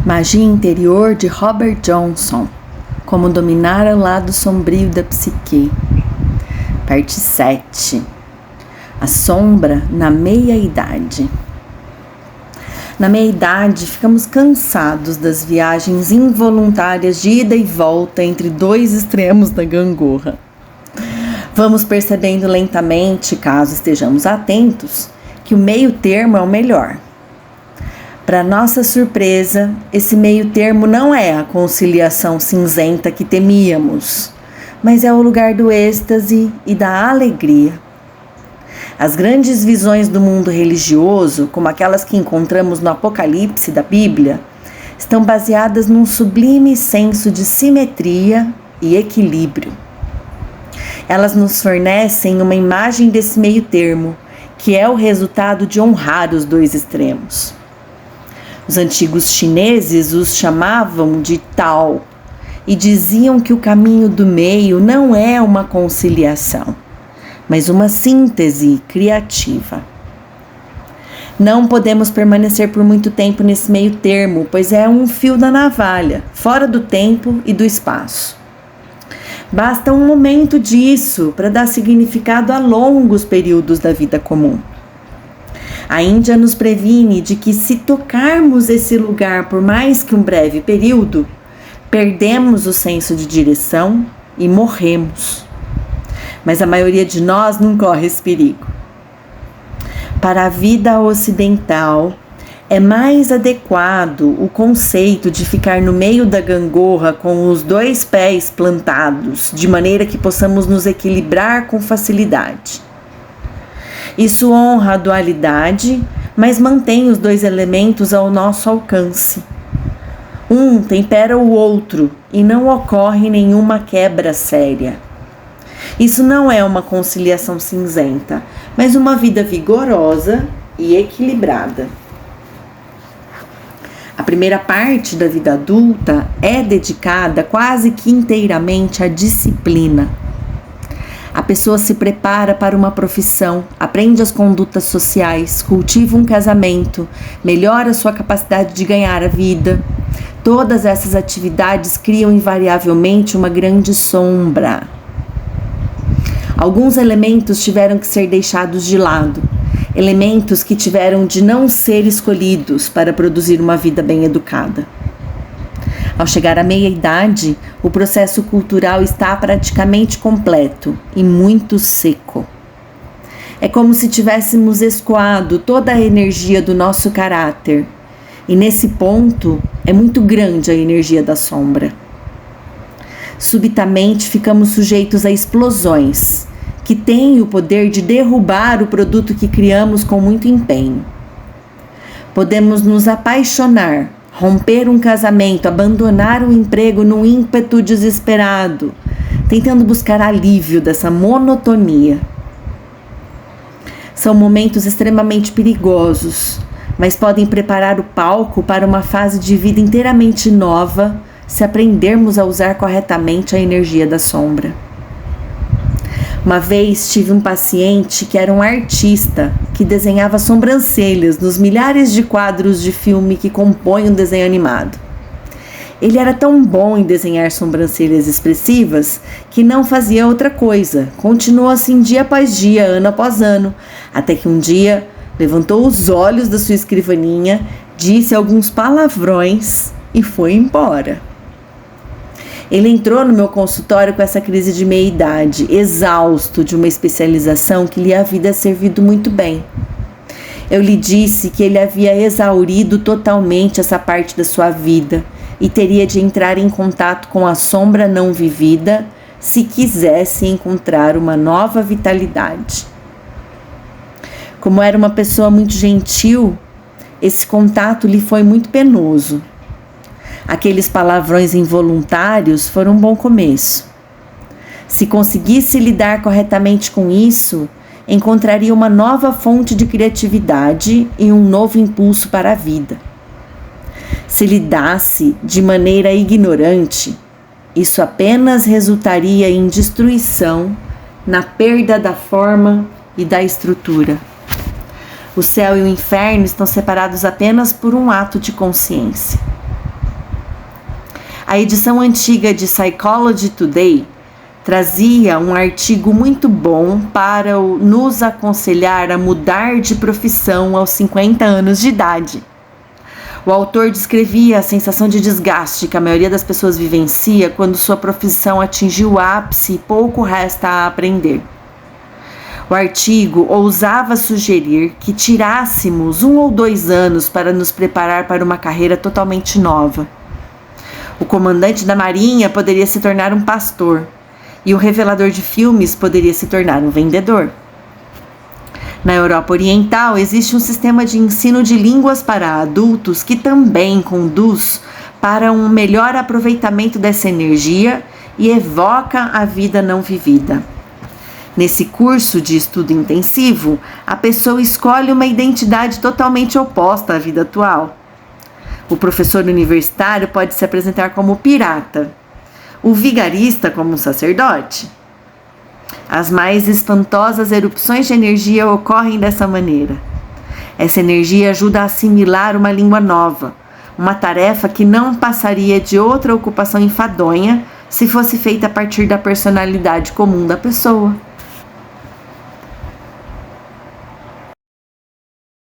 Magia Interior de Robert Johnson. Como dominar o lado sombrio da psique. Parte 7. A sombra na meia-idade. Na meia-idade, ficamos cansados das viagens involuntárias de ida e volta entre dois extremos da gangorra. Vamos percebendo lentamente, caso estejamos atentos, que o meio termo é o melhor. Para nossa surpresa, esse meio termo não é a conciliação cinzenta que temíamos, mas é o lugar do êxtase e da alegria. As grandes visões do mundo religioso, como aquelas que encontramos no Apocalipse da Bíblia, estão baseadas num sublime senso de simetria e equilíbrio. Elas nos fornecem uma imagem desse meio termo, que é o resultado de honrar os dois extremos. Os antigos chineses os chamavam de Tao e diziam que o caminho do meio não é uma conciliação, mas uma síntese criativa. Não podemos permanecer por muito tempo nesse meio termo, pois é um fio da navalha, fora do tempo e do espaço. Basta um momento disso para dar significado a longos períodos da vida comum. A Índia nos previne de que, se tocarmos esse lugar por mais que um breve período, perdemos o senso de direção e morremos. Mas a maioria de nós não corre esse perigo. Para a vida ocidental, é mais adequado o conceito de ficar no meio da gangorra com os dois pés plantados, de maneira que possamos nos equilibrar com facilidade. Isso honra a dualidade, mas mantém os dois elementos ao nosso alcance. Um tempera o outro e não ocorre nenhuma quebra séria. Isso não é uma conciliação cinzenta, mas uma vida vigorosa e equilibrada. A primeira parte da vida adulta é dedicada quase que inteiramente à disciplina. A pessoa se prepara para uma profissão, aprende as condutas sociais, cultiva um casamento, melhora sua capacidade de ganhar a vida. Todas essas atividades criam invariavelmente uma grande sombra. Alguns elementos tiveram que ser deixados de lado, elementos que tiveram de não ser escolhidos para produzir uma vida bem educada. Ao chegar à meia-idade, o processo cultural está praticamente completo e muito seco. É como se tivéssemos escoado toda a energia do nosso caráter, e nesse ponto é muito grande a energia da sombra. Subitamente ficamos sujeitos a explosões, que têm o poder de derrubar o produto que criamos com muito empenho. Podemos nos apaixonar, romper um casamento, abandonar um emprego num ímpeto desesperado, tentando buscar alívio dessa monotonia. São momentos extremamente perigosos, mas podem preparar o palco para uma fase de vida inteiramente nova, se aprendermos a usar corretamente a energia da sombra. Uma vez tive um paciente que era um artista que desenhava sobrancelhas nos milhares de quadros de filme que compõem um desenho animado. Ele era tão bom em desenhar sobrancelhas expressivas que não fazia outra coisa. Continuou assim dia após dia, ano após ano, até que um dia levantou os olhos da sua escrivaninha, disse alguns palavrões e foi embora. Ele entrou no meu consultório com essa crise de meia-idade, exausto de uma especialização que lhe havia servido muito bem. Eu lhe disse que ele havia exaurido totalmente essa parte da sua vida e teria de entrar em contato com a sombra não vivida se quisesse encontrar uma nova vitalidade. Como era uma pessoa muito gentil, esse contato lhe foi muito penoso. Aqueles palavrões involuntários foram um bom começo. Se conseguisse lidar corretamente com isso, encontraria uma nova fonte de criatividade e um novo impulso para a vida. Se lidasse de maneira ignorante, isso apenas resultaria em destruição, na perda da forma e da estrutura. O céu e o inferno estão separados apenas por um ato de consciência. A edição antiga de Psychology Today trazia um artigo muito bom para nos aconselhar a mudar de profissão aos 50 anos de idade. O autor descrevia a sensação de desgaste que a maioria das pessoas vivencia quando sua profissão atingiu o ápice e pouco resta a aprender. O artigo ousava sugerir que tirássemos 1 ou 2 anos para nos preparar para uma carreira totalmente nova. O comandante da Marinha poderia se tornar um pastor, e o revelador de filmes poderia se tornar um vendedor. Na Europa Oriental, existe um sistema de ensino de línguas para adultos que também conduz para um melhor aproveitamento dessa energia e evoca a vida não vivida. Nesse curso de estudo intensivo, a pessoa escolhe uma identidade totalmente oposta à vida atual. O professor universitário pode se apresentar como pirata, o vigarista como um sacerdote. As mais espantosas erupções de energia ocorrem dessa maneira. Essa energia ajuda a assimilar uma língua nova, uma tarefa que não passaria de outra ocupação enfadonha se fosse feita a partir da personalidade comum da pessoa.